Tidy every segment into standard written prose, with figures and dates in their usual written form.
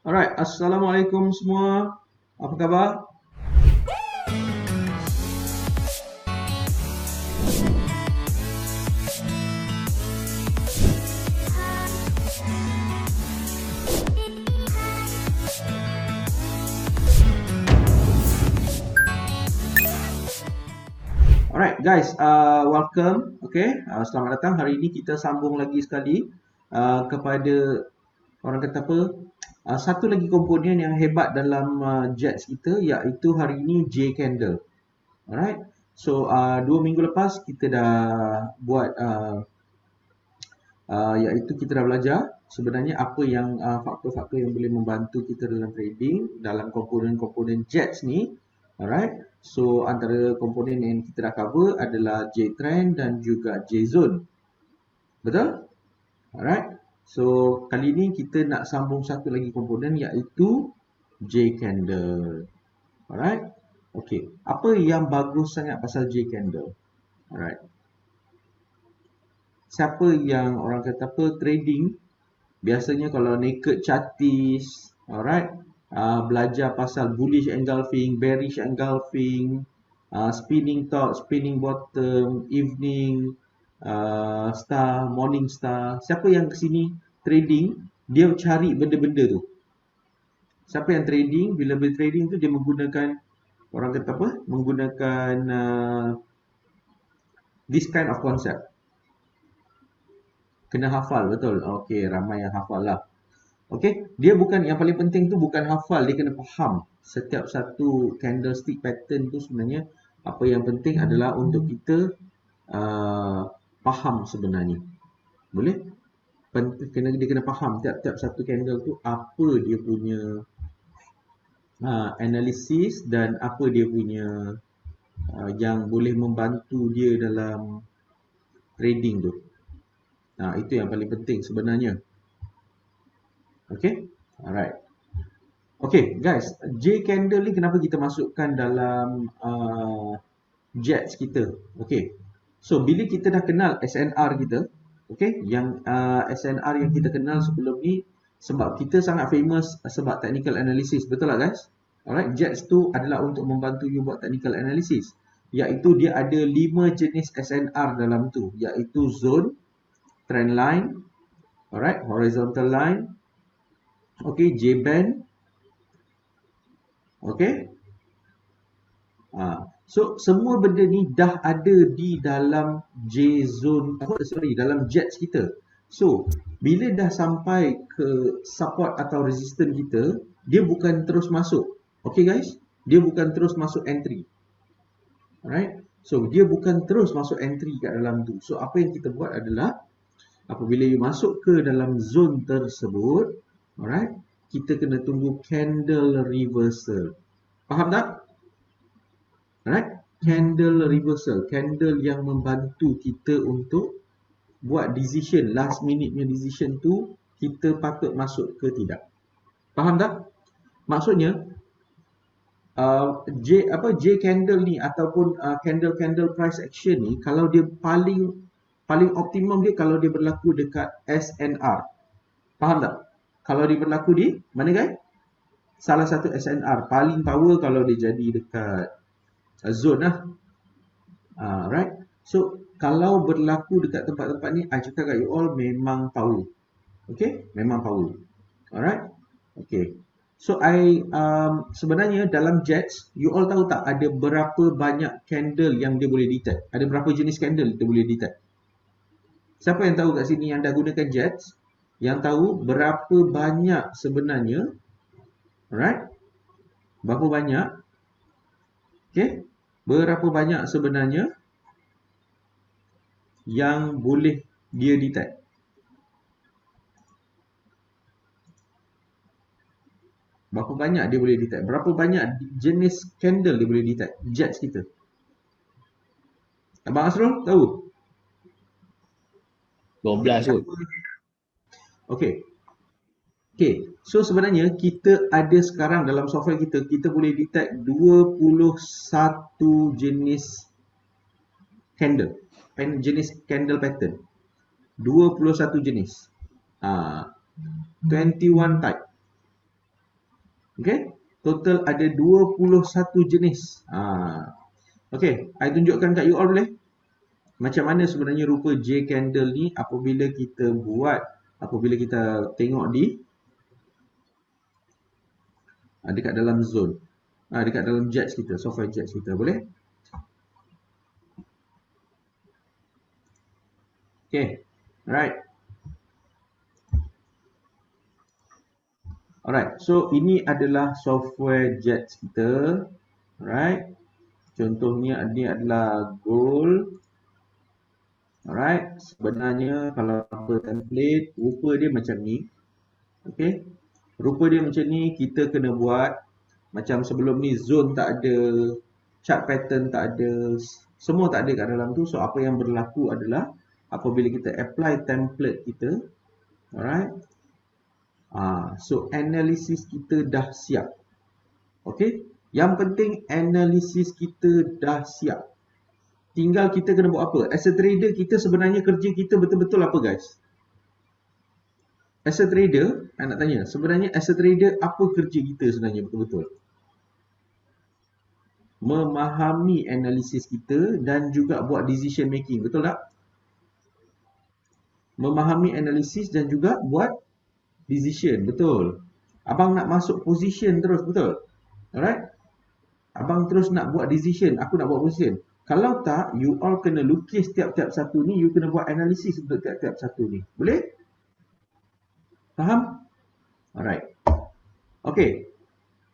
Alright, Assalamualaikum semua. Apa khabar? Alright guys, welcome. Okay, selamat datang. Hari ini kita sambung lagi sekali kepada orang kata apa? Satu lagi komponen yang hebat dalam jets kita, iaitu hari ini J Candle. Alright. So 2 minggu lepas kita dah buat iaitu kita dah belajar sebenarnya apa yang faktor-faktor yang boleh membantu kita dalam trading dalam komponen-komponen jets ni. Alright. So antara komponen yang kita dah cover adalah J trend dan juga J zone. Betul? Alright. So kali ni kita nak sambung satu lagi komponen iaitu J candle. Alright. Okay. Apa yang bagus sangat pasal J candle? Alright. Siapa yang orang kata apa trading, biasanya kalau naked chartist, alright, belajar pasal bullish engulfing, bearish engulfing, spinning top, spinning bottom, evening star, morning star. Siapa yang kesini trading, dia cari benda-benda tu. Siapa yang trading, bila bertrading tu dia menggunakan, orang kata apa, menggunakan this kind of concept. Kena hafal, betul. Okey, ramai yang hafal lah. Okey, dia bukan, yang paling penting tu bukan hafal, dia kena faham. Setiap satu candlestick pattern tu sebenarnya, apa yang penting adalah untuk kita faham sebenarnya. Boleh? Dia kena faham tiap-tiap satu candle tu apa dia punya analisis dan apa dia punya yang boleh membantu dia dalam trading tu. Itu yang paling penting sebenarnya. Okay, alright. Okay guys, J candle ni kenapa kita masukkan dalam jets kita? Okay, so bila kita dah kenal SNR kita, okay, yang SNR yang kita kenal sebelum ni, sebab kita sangat famous sebab technical analysis, betul tak guys? Alright, jets tu adalah untuk membantu you buat technical analysis, iaitu dia ada 5 jenis SNR dalam tu, iaitu zone, trend line, alright, horizontal line, okay, J band, okay. So semua benda ni dah ada di dalam J zone, dalam jets kita. So bila dah sampai ke support atau resistance kita, dia bukan terus masuk. Okay guys, dia bukan terus masuk entry. Alright, so dia bukan terus masuk entry kat dalam tu. So apa yang kita buat adalah, apabila you masuk ke dalam zone tersebut, alright, kita kena tunggu candle reversal. Faham tak? Alright, candle reversal, candle yang membantu kita untuk buat decision, last minute punya decision tu, kita patut masuk ke tidak. Faham tak? Maksudnya J candle ni ataupun candle price action ni, kalau dia paling optimum dia kalau dia berlaku dekat SNR. Faham tak? Kalau dia berlaku di mana guys? Salah satu SNR paling power kalau dia jadi dekat zone lah. Right. So kalau berlaku dekat tempat-tempat ni, I cakap kat you all memang power. Okay, memang power. Alright. Okay. So sebenarnya dalam jets, you all tahu tak ada berapa banyak candle yang dia boleh detect? Ada berapa jenis candle dia boleh detect? Siapa yang tahu kat sini yang dah gunakan jets? Yang tahu berapa banyak sebenarnya? Alright. Berapa banyak? Okay. Berapa banyak sebenarnya yang boleh dia detect? Berapa banyak dia boleh detect? Berapa banyak jenis candle dia boleh detect? Jets kita. Abang Asrul tahu? 12 kot. Okay. Okay. So sebenarnya kita ada sekarang dalam software kita, kita boleh detect 21 jenis candle. Jenis candle pattern. 21 jenis. 21 type. Okay, total ada 21 jenis. Okay, I tunjukkan kat you all boleh? Macam mana sebenarnya rupa J candle ni apabila kita tengok di dekat dalam zone. Dekat dalam jets kita, software jets kita, boleh? Okay, alright. Alright, so ini adalah software jets kita. Alright, contohnya ini adalah gold. Alright, sebenarnya kalau apa template, rupa dia macam ni. Okay, rupa dia macam ni, kita kena buat macam sebelum ni, zone tak ada, chart pattern tak ada, semua tak ada kat dalam tu. So apa yang berlaku adalah apabila kita apply template kita, alright, so analisis kita dah siap. Okay, yang penting analisis kita dah siap. Tinggal kita kena buat apa? As a trader, kita sebenarnya kerja kita betul-betul apa guys? As a trader, saya nak tanya, sebenarnya as a trader, apa kerja kita sebenarnya betul-betul? Memahami analisis kita dan juga buat decision making, betul tak? Memahami analisis dan juga buat decision, betul. Abang nak masuk position terus, betul? Alright? Abang terus nak buat decision, aku nak buat position. Kalau tak, you all kena lukis tiap-tiap satu ni, you kena buat analisis untuk tiap-tiap satu ni. Boleh? Faham? Alright. Okay.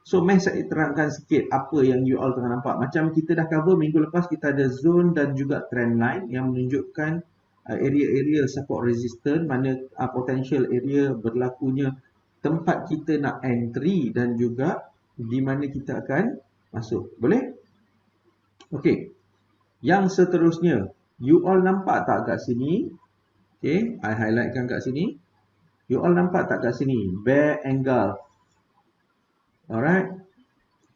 So, mari saya terangkan sikit apa yang you all tengah nampak. Macam kita dah cover minggu lepas, kita ada zone dan juga trend line yang menunjukkan area-area support resistance, mana potential area berlakunya tempat kita nak entry dan juga di mana kita akan masuk. Boleh? Okay. Yang seterusnya, you all nampak tak kat sini? Okay, I highlightkan kat sini. You all nampak tak kat sini? Bear angle. Alright.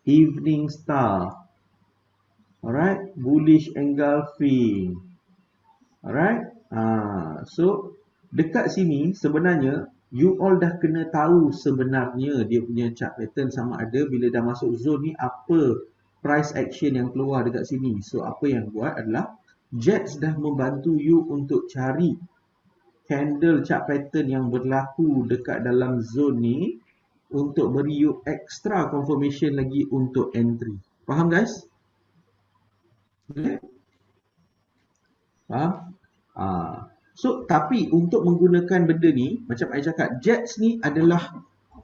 Evening star. Alright. Bullish engulfing. Alright. So, dekat sini sebenarnya, you all dah kena tahu sebenarnya dia punya chart pattern sama ada bila dah masuk zone ni apa price action yang keluar dekat sini. So, apa yang buat adalah Jets dah membantu you untuk cari candle chart pattern yang berlaku dekat dalam zone ni untuk beri you extra confirmation lagi untuk entry. Faham guys? Boleh? Faham? So, tapi untuk menggunakan benda ni, macam saya cakap, Jets ni adalah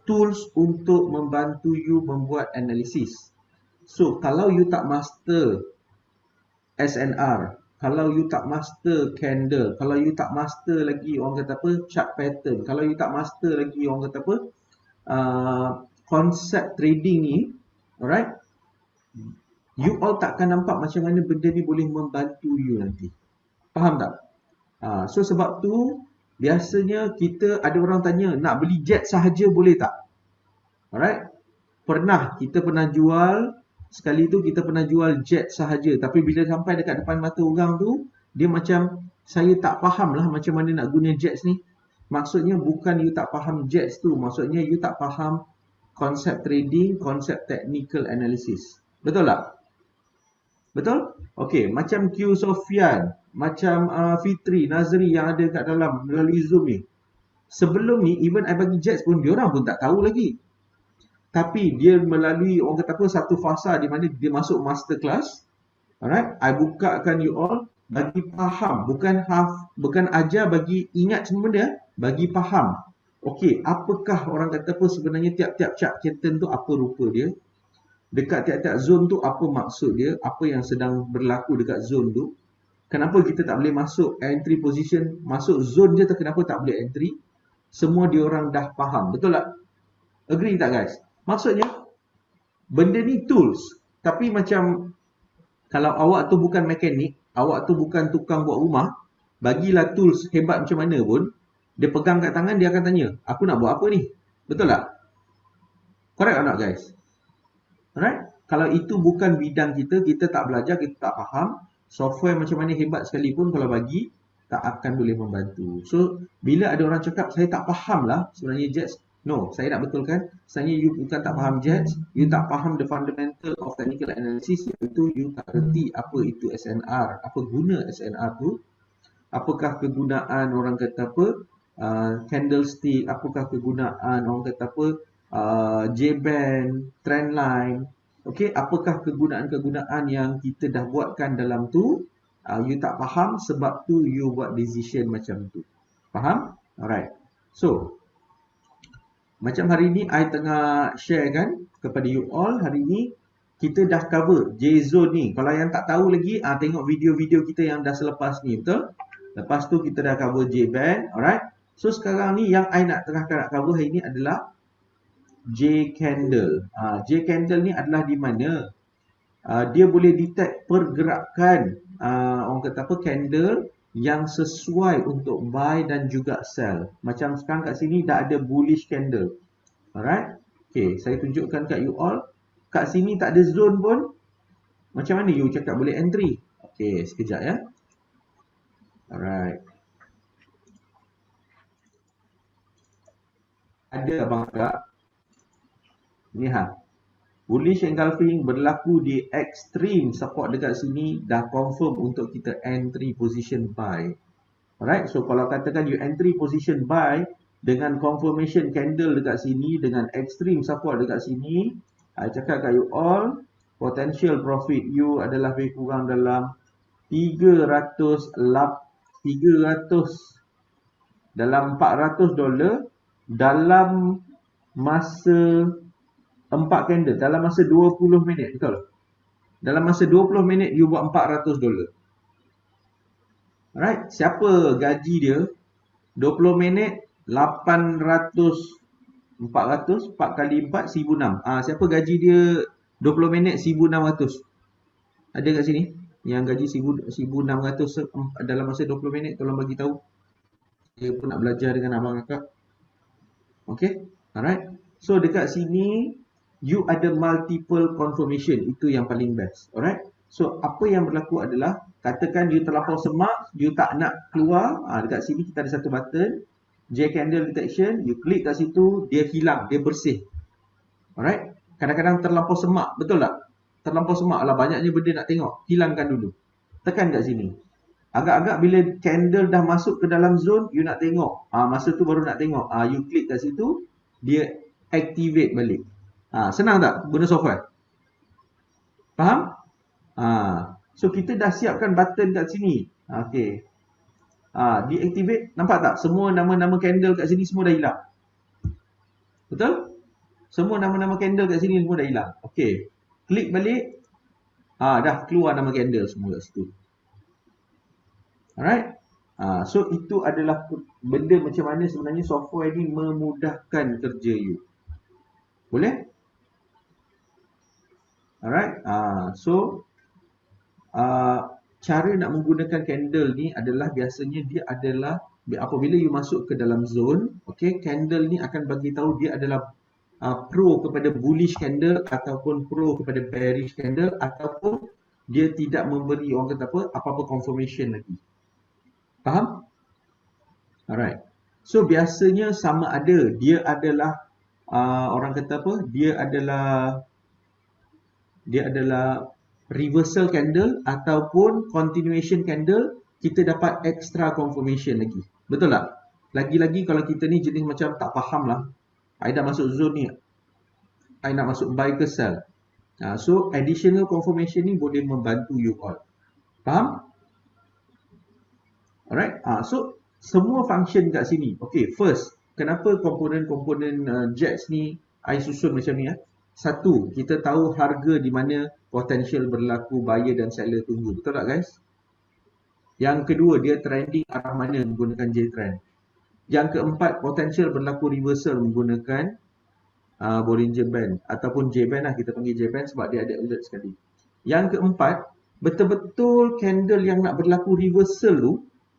tools untuk membantu you membuat analisis. So, kalau you tak master SNR, kalau you tak master candle, kalau you tak master lagi orang kata apa, chart pattern, kalau you tak master lagi orang kata apa, konsep trading ni, alright, you all takkan nampak macam mana benda ni boleh membantu you nanti. Faham tak? So sebab tu, biasanya kita ada orang tanya, nak beli jet sahaja boleh tak? Alright, kita pernah jual. Sekali tu kita pernah jual jet sahaja. Tapi bila sampai dekat depan mata orang tu, dia macam, saya tak faham lah macam mana nak guna jets ni. Maksudnya bukan you tak faham jets tu. Maksudnya you tak faham konsep trading, konsep technical analysis. Betul tak? Betul? Okay, macam Q Sofian, macam Fitri, Nazri yang ada kat dalam melalui Zoom ni. Sebelum ni, even I bagi jets pun, diorang pun tak tahu lagi. Tapi dia melalui orang kata apa satu fasa di mana dia masuk masterclass. Alright, I bukakan you all bagi faham, bukan ajar bagi ingat semua benda, bagi faham. Okey, apakah orang kata apa sebenarnya tiap-tiap chart pattern tu apa rupa dia? Dekat tiap-tiap zone tu apa maksud dia? Apa yang sedang berlaku dekat zone tu? Kenapa kita tak boleh masuk entry position, masuk zone je kenapa tak boleh entry? Semua diorang dah faham, betul tak? Agree tak guys? Maksudnya, benda ni tools. Tapi macam, kalau awak tu bukan mekanik, awak tu bukan tukang buat rumah, bagilah tools hebat macam mana pun, dia pegang kat tangan, dia akan tanya, aku nak buat apa ni? Betul tak? Correct or not guys? Alright? Kalau itu bukan bidang kita, kita tak belajar, kita tak faham, software macam mana hebat sekalipun kalau bagi, tak akan boleh membantu. So, bila ada orang cakap, saya tak faham lah sebenarnya Jets, No, saya nak betulkan. Sebenarnya you bukan tak faham judge, you tak faham the fundamental of technical analysis, iaitu you tak reti apa itu SNR, apa guna SNR tu, apakah kegunaan orang kata apa, candlestick, apakah kegunaan orang kata apa, J-band, trendline, okey, apakah kegunaan-kegunaan yang kita dah buatkan dalam tu, you tak faham, sebab tu you buat decision macam tu. Faham? Alright. So, macam hari ni I tengah share kan kepada you all, hari ni kita dah cover J-zone ni. Kalau yang tak tahu lagi, tengok video-video kita yang dah selepas ni, betul? Lepas tu kita dah cover J-band, alright? So sekarang ni yang I nak cover hari ni adalah J-candle. J-candle ni adalah di mana dia boleh detect pergerakan orang kata apa, candle yang sesuai untuk buy dan juga sell. Macam sekarang kat sini dah ada bullish candle. Alright. Okay, saya tunjukkan kat you all. Kat sini tak ada zone pun. Macam mana you cakap boleh entry? Okay, sekejap ya. Alright. Ada abang agak. Ni bullish engulfing berlaku di extreme support dekat sini, dah confirm untuk kita entry position buy. Alright, so kalau katakan you entry position buy dengan confirmation candle dekat sini, dengan extreme support dekat sini, I cakap kat you all, potential profit you adalah lebih kurang dalam 300 dalam $400 dalam masa 4 candle, dalam masa 20 minit, betul? Dalam masa 20 minit you buat $400. Alright, siapa gaji dia 20 minit 800, 400, 4 kali 4, 1,600. Siapa gaji dia 20 minit 1,600? Ada kat sini? Yang gaji 1,600 dalam masa 20 minit, tolong bagi tahu. Saya pun nak belajar dengan abang kakak. Okay, alright. So dekat sini, you ada multiple confirmation. Itu yang paling best. Alright. So apa yang berlaku adalah, katakan you terlampau semak, you tak nak keluar. Dekat sini kita ada satu button, J candle detection. You klik kat situ, dia hilang, dia bersih. Alright. Kadang-kadang terlampau semak, betul tak? Terlampau semak lah, banyaknya benda nak tengok. Hilangkan dulu. Tekan kat sini. Agak-agak bila candle dah masuk ke dalam zone, you nak tengok. Masa tu baru nak tengok. You klik kat situ, dia activate balik. Senang tak guna software? Faham? So kita dah siapkan button kat sini. Okay. Deactivate. Nampak tak? Semua nama-nama candle kat sini semua dah hilang. Betul? Semua nama-nama candle kat sini semua dah hilang. Okay. Klik balik. Dah keluar nama candle semua kat situ. Alright. So itu adalah benda macam mana sebenarnya software ni memudahkan kerja you. Boleh? Alright. So cara nak menggunakan candle ni adalah, biasanya dia adalah apabila you masuk ke dalam zone, okay, candle ni akan bagi tahu dia adalah pro kepada bullish candle ataupun pro kepada bearish candle, ataupun dia tidak memberi orang kata apa-apa confirmation lagi. Faham? Alright. So biasanya sama ada dia adalah orang kata apa? Dia adalah reversal candle ataupun continuation candle, kita dapat extra confirmation lagi. Betul tak? Lagi-lagi kalau kita ni jenis macam tak faham lah. I dah masuk zone ni, I nak masuk buy ke sell. So additional confirmation ni boleh membantu you all. Faham? Alright. So semua function kat sini. Okay, first, kenapa komponen-komponen JETS ni I susun macam ni? Satu, kita tahu harga di mana potential berlaku buyer dan seller tunggu. Betul tak guys? Yang kedua, dia trending arah mana menggunakan J-trend. Yang keempat, potential berlaku reversal menggunakan Bollinger Band ataupun J-band lah, kita panggil J-band sebab dia ada alert sekali. Yang keempat, betul-betul candle yang nak berlaku reversal tu,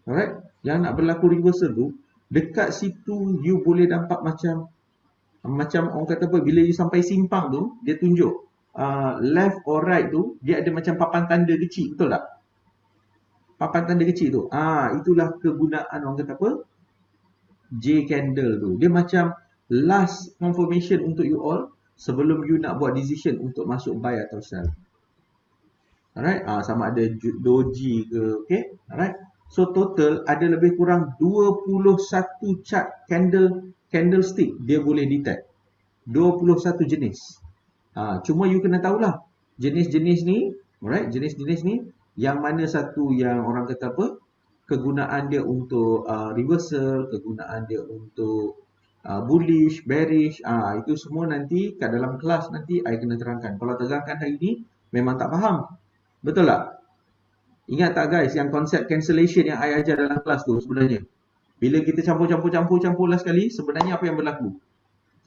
alright, yang nak berlaku reversal tu, dekat situ you boleh nampak macam orang kata apa, bila you sampai simpang tu, dia tunjuk left or right tu, dia ada macam papan tanda kecil, betul tak? Papan tanda kecil tu. Itulah kegunaan orang kata apa? J candle tu. Dia macam last confirmation untuk you all sebelum you nak buat decision untuk masuk buy atau sell. Alright, sama ada doji ke, okay, alright. So total ada lebih kurang 21 chart candlestick dia boleh detect. 21 jenis. Cuma you kena tahulah jenis-jenis ni, alright, jenis-jenis ni yang mana satu yang orang kata apa? Kegunaan dia untuk reversal, kegunaan dia untuk bullish, bearish, itu semua nanti kat dalam kelas nanti I kena terangkan. Kalau terangkan hari ni memang tak faham. Betul tak? Ingat tak guys yang konsep cancellation yang I ajar dalam kelas tu sebenarnya? Bila kita campur last kali, sebenarnya apa yang berlaku?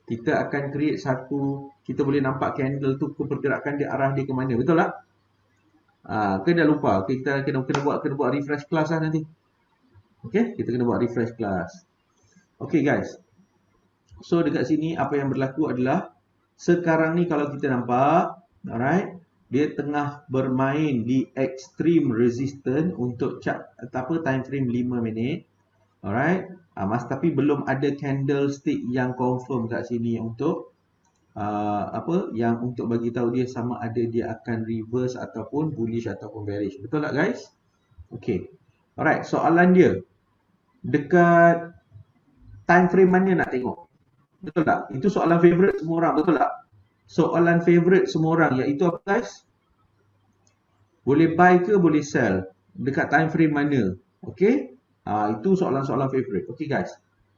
Kita akan create satu, kita boleh nampak candle tu pergerakan dia, arah dia ke mana. Betul tak? Ke dah lupa? Kita kena buat refresh class lah nanti. Okay, kita kena buat refresh class. Okay guys. So dekat sini apa yang berlaku adalah sekarang ni kalau kita nampak, alright, dia tengah bermain di extreme resistance untuk chart time frame 5 minit. Alright. Tapi belum ada candlestick yang confirm kat sini untuk yang untuk bagi tahu dia sama ada dia akan reverse ataupun bullish ataupun bearish. Betul tak guys? Okay. Alright, soalan dia dekat time frame mana nak tengok? Betul tak? Itu soalan favorite semua orang, betul tak? Soalan favorite semua orang iaitu apa guys? Boleh buy ke boleh sell? Dekat time frame mana? Okay? Itu soalan-soalan favorite. Okay guys.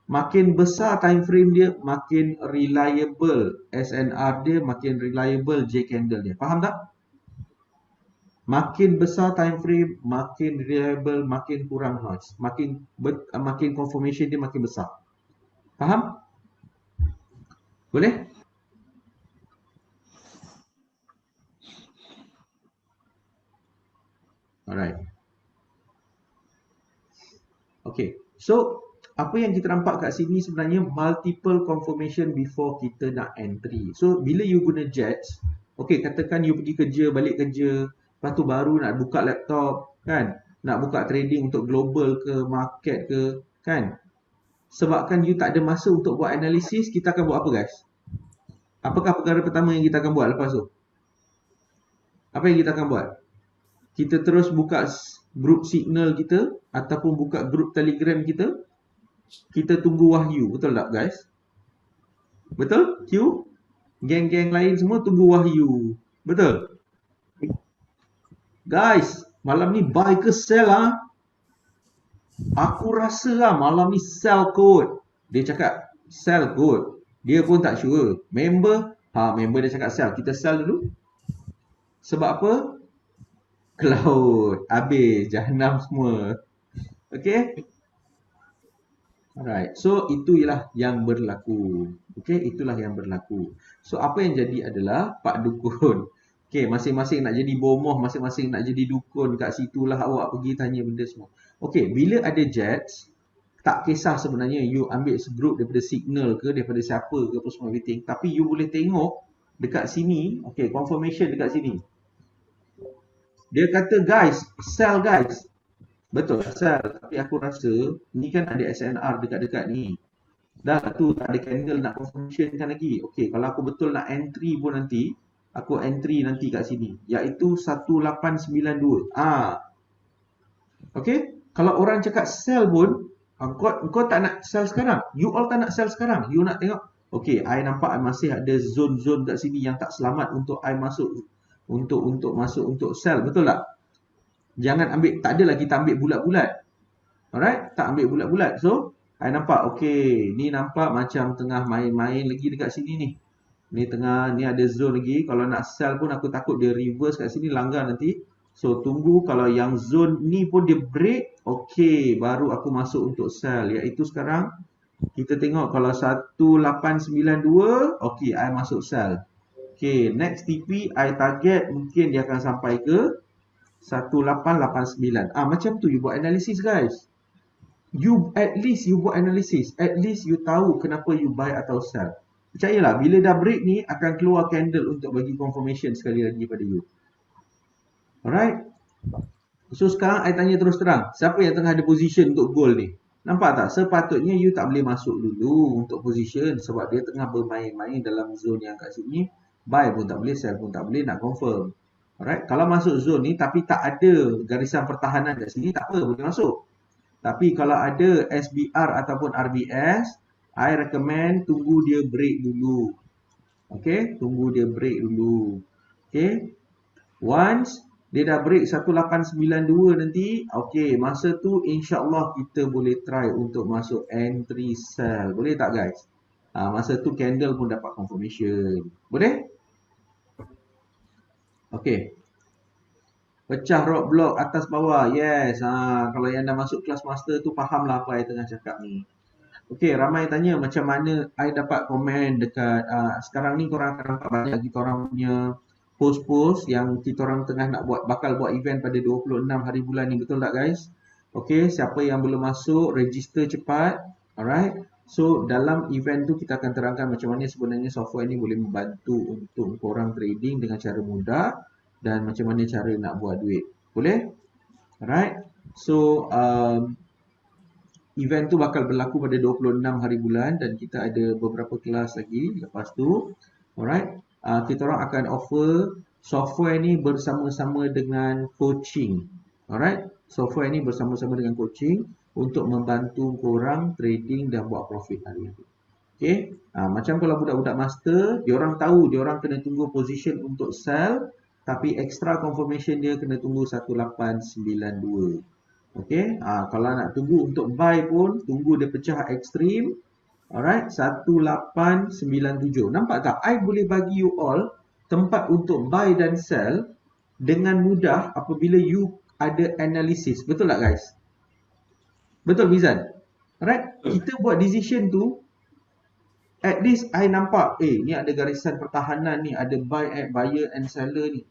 Makin besar time frame dia, makin reliable SNR dia, makin reliable J candle dia. Faham tak? Makin besar time frame, makin reliable, makin kurang noise. Makin confirmation dia makin besar. Faham? Boleh? Alright. Okay. So, apa yang kita nampak kat sini sebenarnya multiple confirmation before kita nak entry. So, bila you guna jets, okay, katakan you pergi kerja, balik kerja, lepas tu baru nak buka laptop, kan? Nak buka trading untuk global ke, market ke, kan? Sebabkan you tak ada masa untuk buat analisis, kita akan buat apa guys? Apakah perkara pertama yang kita akan buat lepas tu? Apa yang kita akan buat? Kita terus buka group signal kita ataupun buka group telegram kita. Kita tunggu wahyu. Betul tak guys? Betul? Q? Geng-geng lain semua tunggu wahyu. Betul? Guys, malam ni buy ke sell lah? Aku rasa lah malam ni sell kot. Dia cakap sell kot. Dia pun tak sure. Member dia cakap sell. Kita sell dulu. Sebab apa? Cloud. Habis. Jahanam semua. Okay? Alright. So, itu ialah yang berlaku. Okay? Itulah yang berlaku. So, apa yang jadi adalah Pak Dukun. Okay, masing-masing nak jadi bomoh, masing-masing nak jadi dukun kat situlah awak pergi tanya benda semua. Okay, bila ada jets, tak kisah sebenarnya you ambil group daripada signal ke, daripada siapa ke apa semua everything. Tapi you boleh tengok dekat sini, okay, confirmation dekat sini. Dia kata guys, sell guys. Betul, sell. Tapi aku rasa, ni kan ada SNR dekat-dekat ni. Dah tu tak ada candle nak confirmation kan lagi. Okay, kalau aku betul nak entry pun nanti, aku entry nanti kat sini. Iaitu 1892. Okay, kalau orang cakap sell pun, kau tak nak sell sekarang. You all tak nak sell sekarang. You nak tengok, okay, I nampak I masih ada zone-zone kat sini yang tak selamat untuk I masuk. Untuk masuk untuk sell. Betul tak? Jangan ambil, tak adalah kita ambil bulat-bulat. Alright? Tak ambil bulat-bulat. So, I nampak, okay, ni nampak macam tengah main-main lagi dekat sini ni. Ni tengah, ni ada zone lagi. Kalau nak sell pun aku takut dia reverse kat sini, langgar nanti. So, tunggu kalau yang zone ni pun dia break, okay, baru aku masuk untuk sell. Iaitu sekarang, kita tengok kalau 1892, okay, I masuk sell. Okay, next TP, I target mungkin dia akan sampai ke 1889. Macam tu you buat analisis guys. At least you buat analisis. At least you tahu kenapa you buy atau sell. Percayalah, bila dah break ni, akan keluar candle untuk bagi confirmation sekali lagi pada you. Alright? So, sekarang I tanya terus terang. Siapa yang tengah ada position untuk gold ni? Nampak tak? Sepatutnya you tak boleh masuk dulu untuk position sebab dia tengah bermain-main dalam zone yang kat sini. Buy pun tak boleh, sell pun tak boleh, nak confirm. Alright, kalau masuk zone ni tapi tak ada garisan pertahanan kat sini, tak apa, boleh masuk. Tapi kalau ada SBR ataupun RBS, I recommend tunggu dia break dulu. Okay, tunggu dia break dulu. Okay, once dia dah break 1892 nanti, okay, masa tu insyaAllah kita boleh try untuk masuk entry sell. Boleh tak guys? Masa tu candle pun dapat confirmation. Boleh? Okay. Pecah rock block atas bawah. Yes. Kalau yang dah masuk kelas master tu faham lah apa saya tengah cakap ni. Okay, ramai tanya macam mana I dapat komen dekat sekarang ni korang akan nampak banyak kita orang punya post-post yang kita orang tengah nak bakal buat event pada 26 hari bulan ni, betul tak guys? Okay, siapa yang belum masuk register cepat. Alright. So dalam event tu kita akan terangkan macam mana sebenarnya software ni boleh membantu untuk korang trading dengan cara mudah dan macam mana cara nak buat duit. Boleh? Alright. So event tu bakal berlaku pada 26 hari bulan dan kita ada beberapa kelas lagi lepas tu. Alright. Kita orang akan offer software ni bersama-sama dengan coaching. Alright. Software ni bersama-sama dengan coaching untuk membantu korang trading dan buat profit hari ni. Okay. Macam kalau budak-budak master, diorang tahu diorang kena tunggu position untuk sell, tapi extra confirmation dia kena tunggu 1892. Okay, kalau nak tunggu untuk buy pun, tunggu dia pecah ekstrim. Alright, 1897. Nampak tak? I boleh bagi you all tempat untuk buy dan sell dengan mudah apabila you ada analisis. Betul tak guys? Betul Mizan? Alright, kita buat decision tu, at least I nampak, ni ada garisan pertahanan ni, ada buyer and seller ni.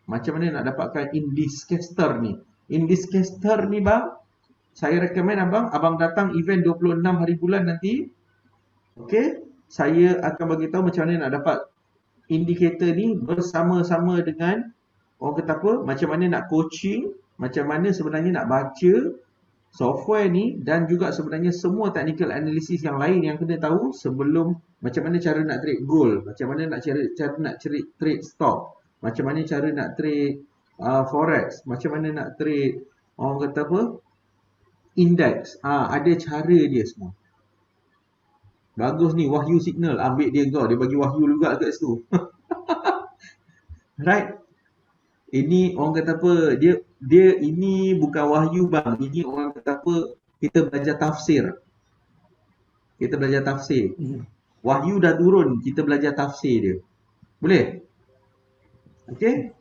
Macam mana nak dapatkan indicator ni? Indicator ni bang, saya recommend abang datang event 26 hari bulan nanti. Okay, saya akan bagi tahu macam mana nak dapat indikator ni bersama-sama dengan orang kata apa, macam mana nak coaching, macam mana sebenarnya nak baca software ni dan juga sebenarnya semua technical analysis yang lain yang kena tahu sebelum macam mana cara nak trade gold, macam mana nak cara nak trade stock, macam mana cara nak trade forex, macam mana nak trade orang kata apa, index. Ada cara dia semua. Bagus ni Wahyu Signal, ambil dia kau, dia bagi Wahyu juga kat situ. Right. Ini orang kata apa, dia ini bukan Wahyu bang, ini orang kata apa, kita belajar tafsir. Kita belajar tafsir. Wahyu dah turun, kita belajar tafsir dia. Boleh? Okay?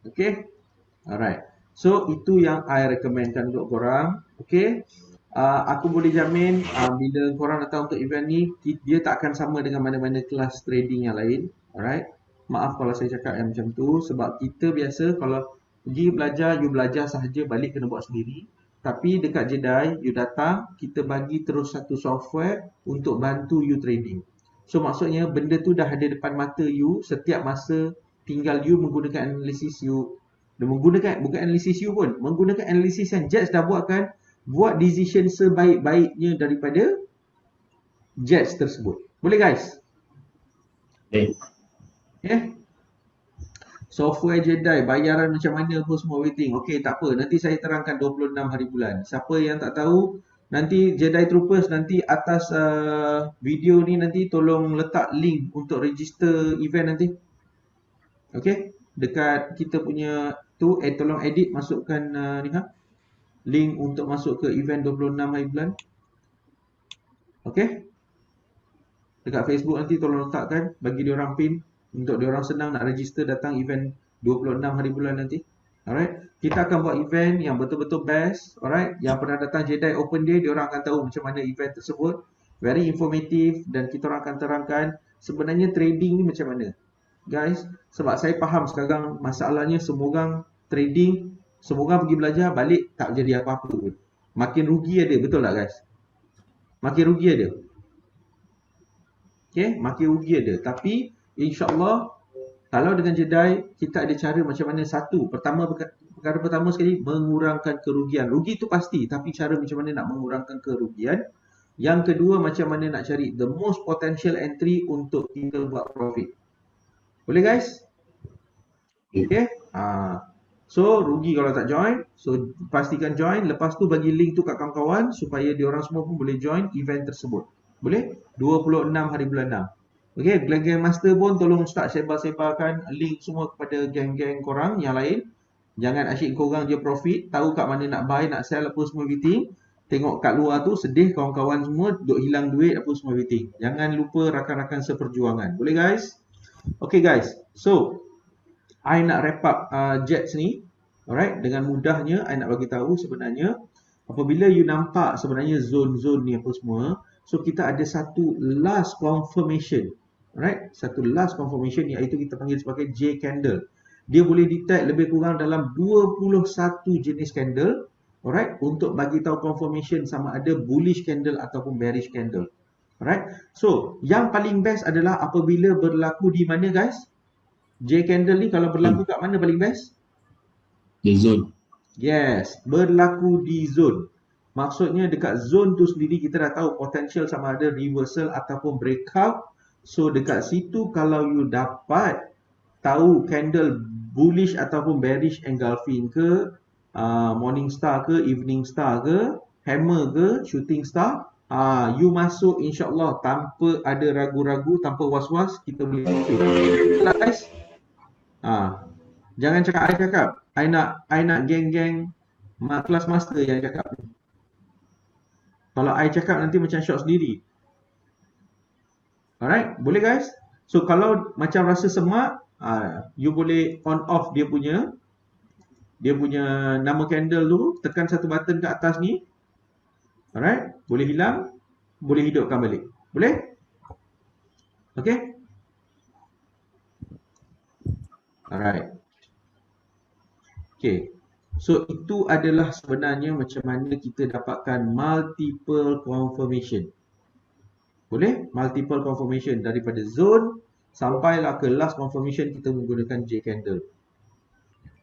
Okay? Alright. So, itu yang I recommendkan untuk korang. Okay? Aku boleh jamin bila korang datang untuk event ni, dia tak akan sama dengan mana-mana kelas trading yang lain. Alright? Maaf kalau saya cakap yang macam tu. Sebab kita biasa kalau pergi belajar, you belajar sahaja, balik kena buat sendiri. Tapi dekat Jedai, you datang, kita bagi terus satu software untuk bantu you trading. So maksudnya benda tu dah ada depan mata you, setiap masa tinggal you menggunakan analisis you. Dan menggunakan, bukan analisis you pun, menggunakan analisis yang Jets dah buatkan, buat decision sebaik-baiknya daripada Jets tersebut. Boleh guys? Boleh. Okay. Software Jedai, bayaran macam mana pun semua waiting. Okay, tak apa. Nanti saya terangkan 26 hari bulan. Siapa yang tak tahu, nanti Jedai Troopers nanti atas video ni nanti tolong letak link untuk register event nanti. Okay. Dekat kita punya tu, tolong edit masukkan link untuk masuk ke event 26 hari bulan. Okay. Dekat Facebook nanti tolong letakkan, bagi diorang pin untuk diorang senang nak register datang event 26 hari bulan nanti. Alright. Kita akan buat event yang betul-betul best. Alright. Yang pernah datang Jedai Open Day, diorang akan tahu macam mana event tersebut. Very informative dan kita orang akan terangkan sebenarnya trading ni macam mana. Guys, sebab saya faham sekarang masalahnya semua orang trading, semua orang pergi belajar, balik tak jadi apa-apa pun. Makin rugi ada, betul tak guys? Makin rugi ada. Okay, makin rugi ada. Tapi InsyaAllah, kalau dengan Jedai, kita ada cara macam mana. Satu, pertama Perkara pertama sekali, mengurangkan kerugian. Rugi itu pasti, tapi cara macam mana nak mengurangkan kerugian. Yang kedua, macam mana nak cari the most potential entry untuk kita buat profit. Boleh guys? Okay. So, rugi kalau tak join. So, pastikan join. Lepas tu bagi link tu kat kawan-kawan supaya diorang semua pun boleh join event tersebut. Boleh? 26 hari bulan 6. Okay, geng-geng master pun tolong start sebar-sebarkan link semua kepada geng-geng korang yang lain. Jangan asyik korang je profit, tahu kat mana nak buy, nak sell apa semua everything. Tengok kat luar tu sedih kawan-kawan semua duk hilang duit apa semua everything. Jangan lupa rakan-rakan seperjuangan. Boleh guys? Okay guys. So, I nak wrap up Jets ni. Alright, dengan mudahnya I nak bagi tahu sebenarnya apabila you nampak sebenarnya zone-zone ni apa semua, so kita ada satu last confirmation. Alright, satu last confirmation iaitu kita panggil sebagai J candle. Dia boleh detect lebih kurang dalam 21 jenis candle, alright, untuk bagi tahu confirmation sama ada bullish candle ataupun bearish candle. Alright. So, yang paling best adalah apabila berlaku di mana guys? J candle ni kalau berlaku kat mana paling best? The zone. Yes, berlaku di zone. Maksudnya dekat zone tu sendiri kita dah tahu potential sama ada reversal ataupun breakout. So dekat situ kalau you dapat tahu candle bullish ataupun bearish engulfing ke, morning star ke, evening star ke, hammer ke, shooting star, you masuk insyaAllah tanpa ada ragu-ragu, tanpa was-was, kita boleh profit. Betul guys? Jangan cakap I cakap. I nak geng-geng kelas master yang cakap. Kalau I cakap nanti macam short sendiri. Alright, boleh guys? So kalau macam rasa semak, you boleh on off dia punya nama candle tu, tekan satu button kat atas ni. Alright, boleh hilang, boleh hidupkan balik. Boleh? Okay? Alright. Okay. So itu adalah sebenarnya macam mana kita dapatkan multiple confirmation. Boleh? Multiple confirmation daripada zone sampailah ke last confirmation kita menggunakan J candle.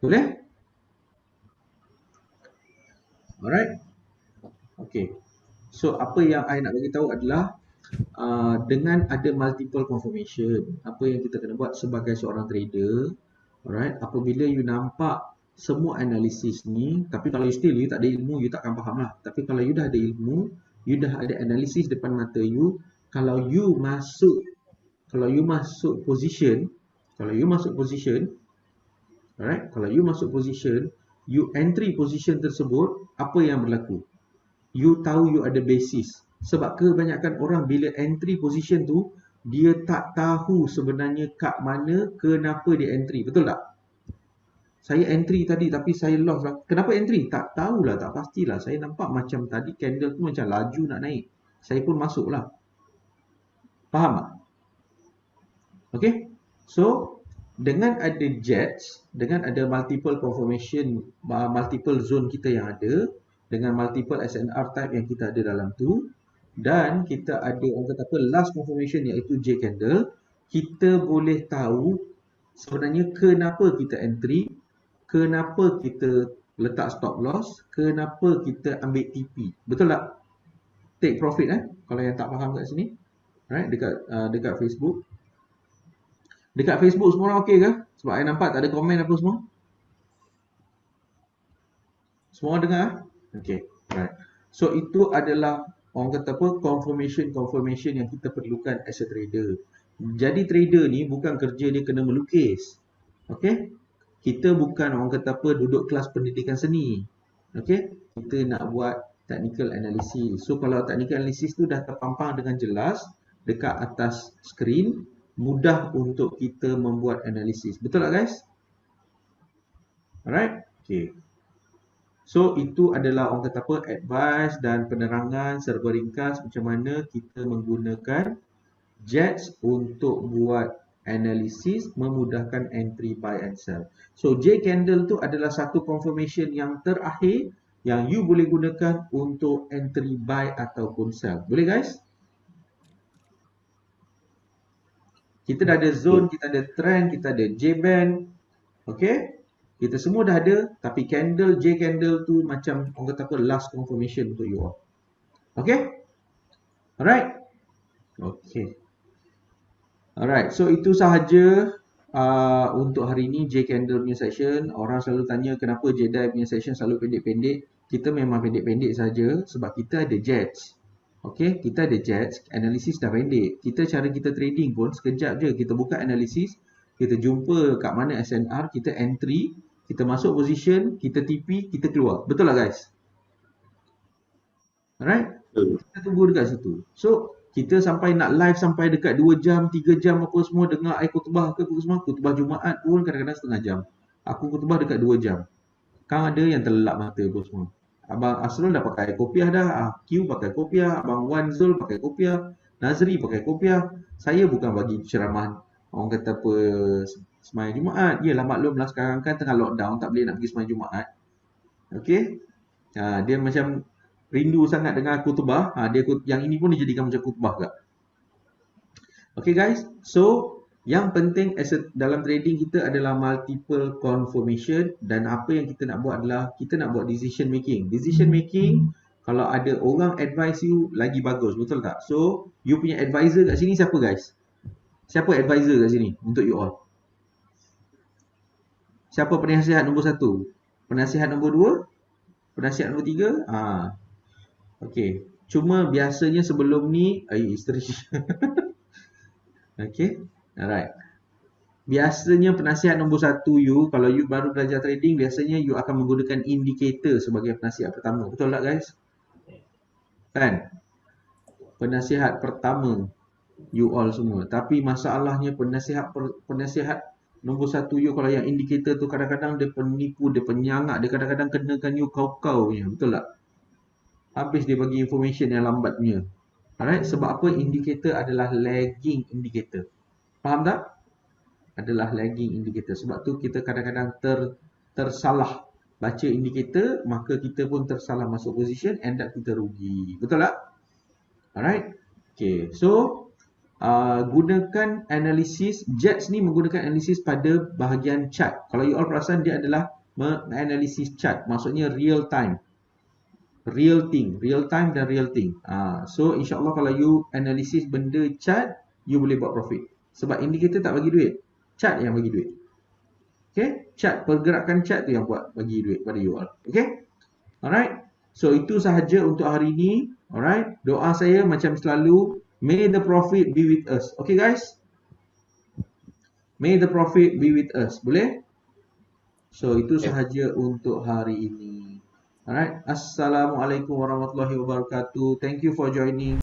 Boleh? Alright. Okay. So apa yang I nak bagi tahu adalah dengan ada multiple confirmation, apa yang kita kena buat sebagai seorang trader, alright, apabila you nampak semua analisis ni, tapi kalau you still you tak ada ilmu, you takkan faham lah. Tapi kalau you dah ada ilmu, you dah ada analisis depan mata you, kalau you masuk position, alright, kalau you masuk position, you entry position tersebut, apa yang berlaku? You tahu you ada basis. Sebab kebanyakan orang bila entry position tu, dia tak tahu sebenarnya kat mana, kenapa dia entry. Betul tak? Saya entry tadi tapi saya loss lah. Kenapa entry? Tak tahulah, tak pastilah. Saya nampak macam tadi candle tu macam laju nak naik. Saya pun masuk lah. Faham tak? Okay? So, dengan ada jets, dengan ada multiple confirmation, multiple zone kita yang ada, dengan multiple SNR type yang kita ada dalam tu, dan kita ada orang kata apa, last confirmation iaitu J candle, kita boleh tahu sebenarnya kenapa kita entry, kenapa kita letak stop loss, kenapa kita ambil TP. Betul tak? Take profit kalau yang tak faham kat sini. Right, dekat Facebook. Dekat Facebook semua orang okey ke? Sebab saya nampak tak ada komen apa semua. Semua orang dengar? Okay, right. So itu adalah orang kata apa, confirmation yang kita perlukan as a trader. Jadi trader ni bukan kerja dia kena melukis. Okay? Kita bukan orang kata apa, duduk kelas pendidikan seni. Okay? Kita nak buat technical analysis. So kalau technical analysis tu dah terpampang dengan jelas dekat atas skrin, mudah untuk kita membuat analisis. Betul tak guys? Alright? Okay. So itu adalah orang kata apa, advice dan penerangan serba ringkas macam mana kita menggunakan jets untuk buat analisis, memudahkan entry buy and sell. So J candle tu adalah satu confirmation yang terakhir yang you boleh gunakan untuk entry buy ataupun sell. Boleh guys? Kita dah ada zone, kita ada trend, kita ada J band. Okay? Kita semua dah ada, tapi J candle tu macam orang kata apa, last confirmation untuk you all. Okay? Alright? Okay. Alright, so itu sahaja untuk hari ini J candle punya session. Orang selalu tanya kenapa Jedi punya session selalu pendek-pendek. Kita memang pendek-pendek saja sebab kita ada jets. Okay, kita ada jets, analisis dah pendek. Cara kita trading pun sekejap je. Kita buka analisis, kita jumpa kat mana SNR, kita entry, kita masuk position, kita TP, kita keluar. Betul tak guys? Alright? Kita tunggu dekat situ. So, kita sampai nak live sampai dekat 2 jam, 3 jam apa semua, dengar khutbah ke apa semua. Khutbah Jumaat pun kadang-kadang setengah jam. Aku khutbah dekat 2 jam. Kan ada yang terlelap mata apa semua. Abang Asrul dah pakai kopiah dah. Q pakai kopiah. Abang Wan Zul pakai kopiah. Nazri pakai kopiah. Saya bukan bagi ceramah orang kata apa sembahyang Jumaat. Yelah maklumlah sekarang kan tengah lockdown, tak boleh nak pergi sembahyang Jumaat. Okay. Dia macam rindu sangat dengan khutbah. Yang ini pun dijadikan macam khutbah juga. Okay guys. So yang penting dalam trading kita adalah multiple confirmation, dan apa yang kita nak buat adalah kita nak buat decision making. Decision making, kalau ada orang advise you lagi bagus, betul tak? So you punya advisor kat sini siapa guys? Siapa advisor kat sini untuk you all? Siapa penasihat nombor 1? Penasihat nombor 2? Penasihat nombor 3? Okay. Cuma biasanya sebelum ni isteri. Okay. Alright. Biasanya penasihat nombor 1 you, kalau you baru belajar trading, biasanya you akan menggunakan indikator sebagai penasihat pertama. Betul tak guys? Kan? Penasihat pertama you all semua. Tapi masalahnya penasihat nombor 1 you, kalau yang indikator tu kadang-kadang dia penipu, dia penyangak, dia kadang-kadang kenakan you kau-kau punya. Betul tak? Habis dia bagi information yang lambat punya. Alright? Sebab apa? Indikator adalah lagging indicator. Faham tak? Adalah lagging indicator. Sebab tu kita kadang-kadang tersalah baca indikator, maka kita pun tersalah masuk position, end up kita rugi. Betul tak? Alright? Okay. So, gunakan analisis. Jets ni menggunakan analisis pada bahagian chart. Kalau you all perasan, dia adalah menganalisis chart. Maksudnya real time. Real time dan real thing. So insyaAllah kalau you analisis benda chart, you boleh buat profit. Sebab indikator tak bagi duit, chart yang bagi duit. Okay, pergerakan chart tu yang bagi duit pada you all. Okay, alright. So itu sahaja untuk hari ini. Alright, doa saya macam selalu, may the profit be with us. Okay guys, may the profit be with us. Boleh? So itu sahaja untuk hari ini. Alright, Assalamualaikum warahmatullahi wabarakatuh. Thank you for joining.